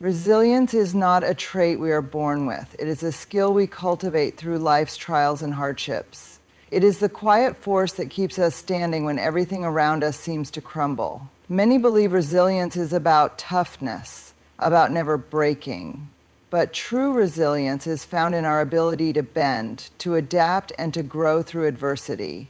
Resilience is not a trait we are born with. It is a skill we cultivate through life's trials and hardships. It is the quiet force that keeps us standing when everything around us seems to crumble. Many believe resilience is about toughness, about never breaking. But true resilience is found in our ability to bend, to adapt, and to grow through adversity.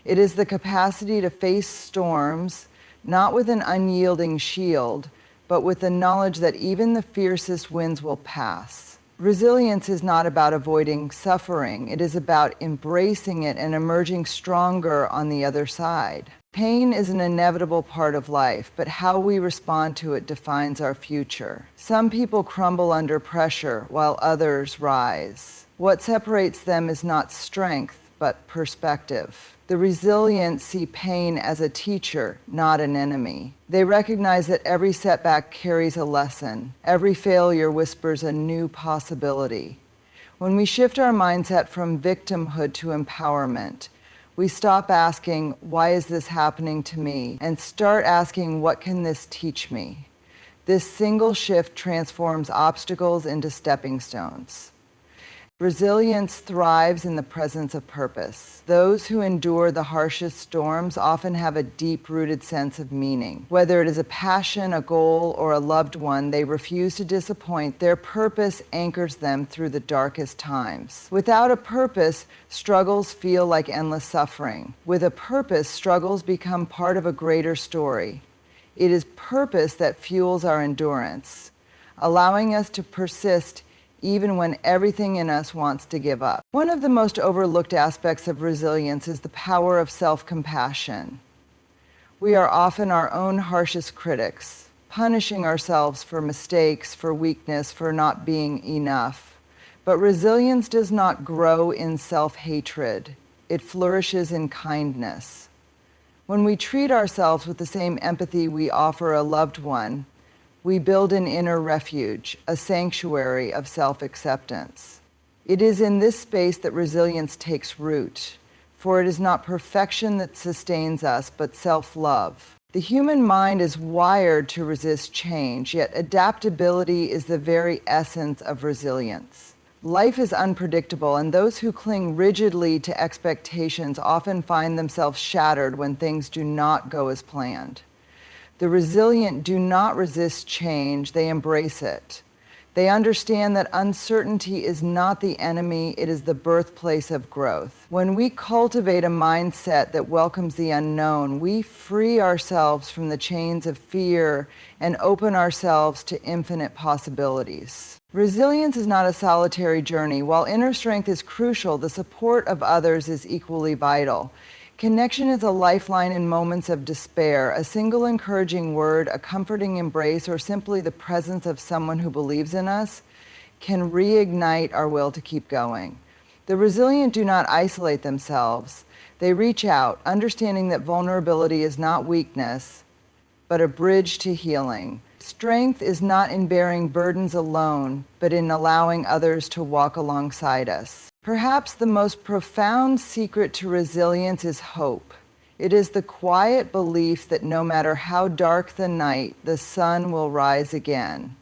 It is the capacity to face storms, not with an unyielding shield, but with the knowledge that even the fiercest winds will pass. Resilience is not about avoiding suffering. It is about embracing it and emerging stronger on the other side. Pain is an inevitable part of life, but how we respond to it defines our future. Some people crumble under pressure while others rise. What separates them is not strength, but perspective. The resilient see pain as a teacher, not an enemy. They recognize that every setback carries a lesson. Every failure whispers a new possibility. When we shift our mindset from victimhood to empowerment, we stop asking, why is this happening to me? And start asking, what can this teach me? This single shift transforms obstacles into stepping stones. Resilience thrives in the presence of purpose. Those who endure the harshest storms often have a deep-rooted sense of meaning. Whether it is a passion, a goal, or a loved one, they refuse to disappoint. Their purpose anchors them through the darkest times. Without a purpose, struggles feel like endless suffering. With a purpose, struggles become part of a greater story. It is purpose that fuels our endurance, allowing us to persist even when everything in us wants to give up. One of the most overlooked aspects of resilience is the power of self-compassion. We are often our own harshest critics, punishing ourselves for mistakes, for weakness, for not being enough. But resilience does not grow in self-hatred. It flourishes in kindness. When we treat ourselves with the same empathy we offer a loved one, we build an inner refuge, a sanctuary of self-acceptance. It is in this space that resilience takes root, for it is not perfection that sustains us, but self-love. The human mind is wired to resist change, yet adaptability is the very essence of resilience. Life is unpredictable, and those who cling rigidly to expectations often find themselves shattered when things do not go as planned. The resilient do not resist change, they embrace it. They understand that uncertainty is not the enemy, it is the birthplace of growth. When we cultivate a mindset that welcomes the unknown, we free ourselves from the chains of fear and open ourselves to infinite possibilities. Resilience is not a solitary journey. While inner strength is crucial, the support of others is equally vital. Connection is a lifeline in moments of despair. A single encouraging word, a comforting embrace, or simply the presence of someone who believes in us can reignite our will to keep going. The resilient do not isolate themselves. They reach out, understanding that vulnerability is not weakness, but a bridge to healing. Strength is not in bearing burdens alone, but in allowing others to walk alongside us. Perhaps the most profound secret to resilience is hope. It is the quiet belief that no matter how dark the night, the sun will rise again.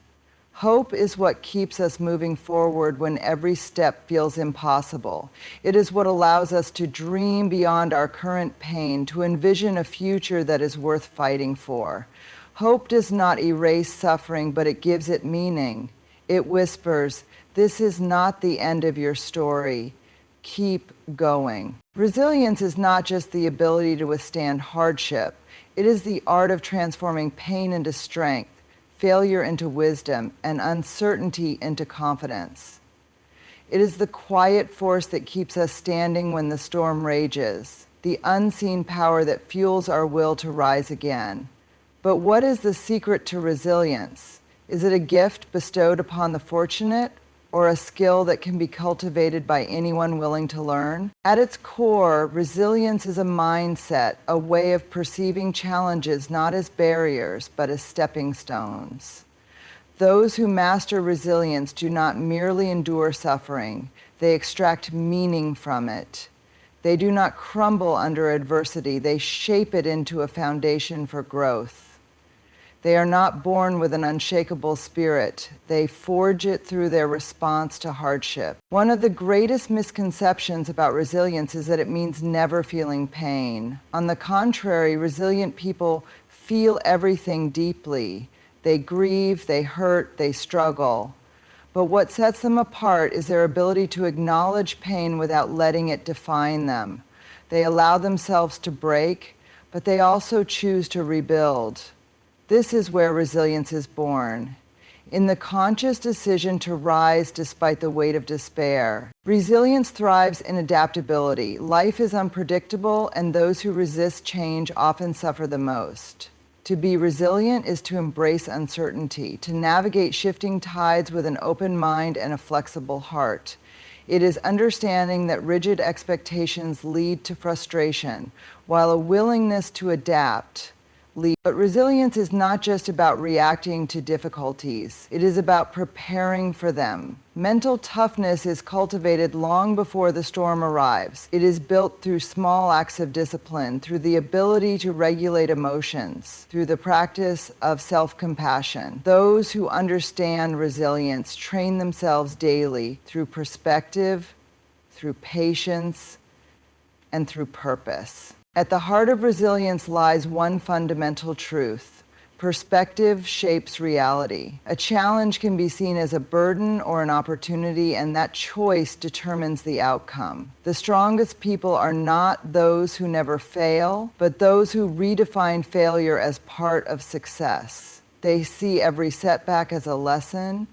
Hope is what keeps us moving forward when every step feels impossible. It is what allows us to dream beyond our current pain, to envision a future that is worth fighting for. Hope does not erase suffering, but it gives it meaning. It whispers, "This is not the end of your story. Keep going." Resilience is not just the ability to withstand hardship. It is the art of transforming pain into strength, failure into wisdom, and uncertainty into confidence. It is the quiet force that keeps us standing when the storm rages, the unseen power that fuels our will to rise again. But what is the secret to resilience? Is it a gift bestowed upon the fortunate, or a skill that can be cultivated by anyone willing to learn? At its core, resilience is a mindset, a way of perceiving challenges not as barriers, but as stepping stones. Those who master resilience do not merely endure suffering, they extract meaning from it. They do not crumble under adversity, they shape it into a foundation for growth. They are not born with an unshakable spirit. They forge it through their response to hardship. One of the greatest misconceptions about resilience is that it means never feeling pain. On the contrary, resilient people feel everything deeply. They grieve, they hurt, they struggle. But what sets them apart is their ability to acknowledge pain without letting it define them. They allow themselves to break, but they also choose to rebuild. This is where resilience is born, in the conscious decision to rise despite the weight of despair. Resilience thrives in adaptability. Life is unpredictable, and those who resist change often suffer the most. To be resilient is to embrace uncertainty, to navigate shifting tides with an open mind and a flexible heart. It is understanding that rigid expectations lead to frustration, while a willingness to adapt leads. But resilience is not just about reacting to difficulties. It is about preparing for them. Mental toughness is cultivated long before the storm arrives. It is built through small acts of discipline, through the ability to regulate emotions, through the practice of self-compassion. Those who understand resilience train themselves daily through perspective, through patience, and through purpose. At the heart of resilience lies one fundamental truth: perspective shapes reality. A challenge can be seen as a burden or an opportunity, and that choice determines the outcome. The strongest people are not those who never fail, but those who redefine failure as part of success. They see every setback as a lesson,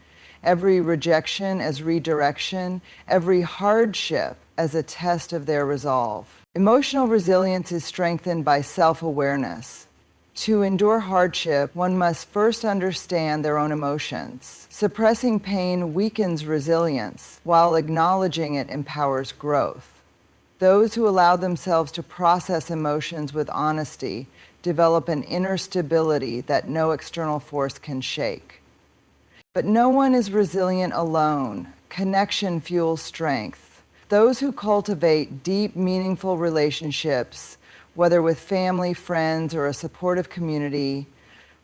every rejection as redirection, every hardship as a test of their resolve. Emotional resilience is strengthened by self-awareness. To endure hardship, one must first understand their own emotions. Suppressing pain weakens resilience, while acknowledging it empowers growth. Those who allow themselves to process emotions with honesty develop an inner stability that no external force can shake. But no one is resilient alone. Connection fuels strength. Those who cultivate deep, meaningful relationships, whether with family, friends, or a supportive community,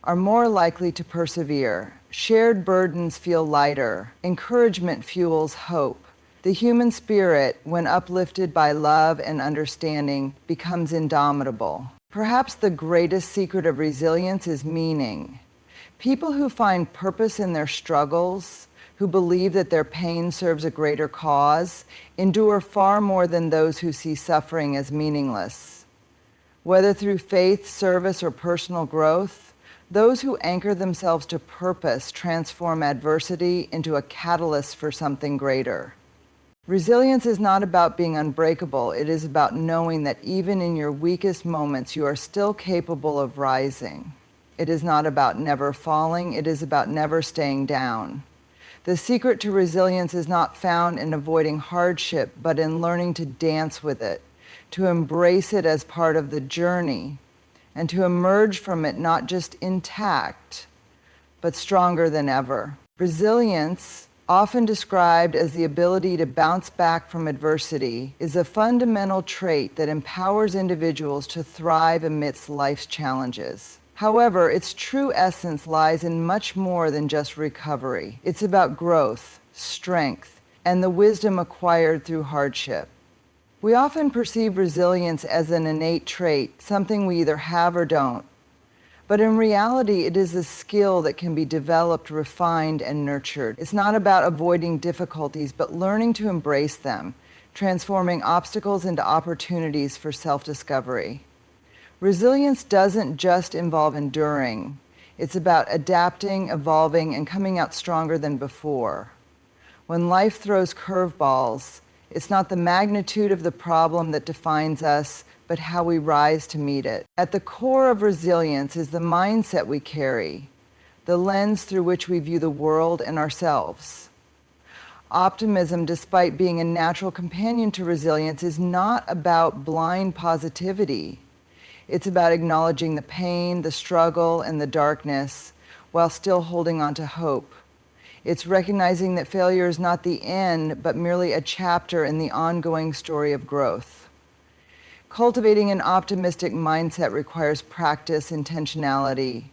are more likely to persevere. Shared burdens feel lighter. Encouragement fuels hope. The human spirit, when uplifted by love and understanding, becomes indomitable. Perhaps the greatest secret of resilience is meaning. People who find purpose in their struggles, who believe that their pain serves a greater cause, endure far more than those who see suffering as meaningless. Whether through faith, service, or personal growth, those who anchor themselves to purpose transform adversity into a catalyst for something greater. Resilience is not about being unbreakable. It is about knowing that even in your weakest moments, you are still capable of rising. It is not about never falling. It is about never staying down. The secret to resilience is not found in avoiding hardship, but in learning to dance with it, to embrace it as part of the journey, and to emerge from it not just intact, but stronger than ever. Resilience, often described as the ability to bounce back from adversity, is a fundamental trait that empowers individuals to thrive amidst life's challenges. However, its true essence lies in much more than just recovery. It's about growth, strength, and the wisdom acquired through hardship. We often perceive resilience as an innate trait, something we either have or don't. But in reality, it is a skill that can be developed, refined, and nurtured. It's not about avoiding difficulties, but learning to embrace them, transforming obstacles into opportunities for self-discovery. Resilience doesn't just involve enduring. It's about adapting, evolving, and coming out stronger than before. When life throws curveballs, it's not the magnitude of the problem that defines us, but how we rise to meet it. At the core of resilience is the mindset we carry, the lens through which we view the world and ourselves. Optimism, despite being a natural companion to resilience, is not about blind positivity. It's about acknowledging the pain, the struggle, and the darkness, while still holding on to hope. It's recognizing that failure is not the end, but merely a chapter in the ongoing story of growth. Cultivating an optimistic mindset requires practice, intentionality,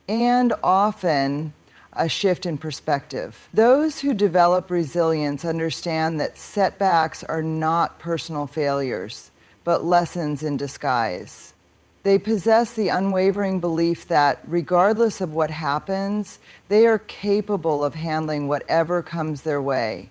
and often a shift in perspective. Those who develop resilience understand that setbacks are not personal failures, but lessons in disguise. They possess the unwavering belief that, regardless of what happens, they are capable of handling whatever comes their way.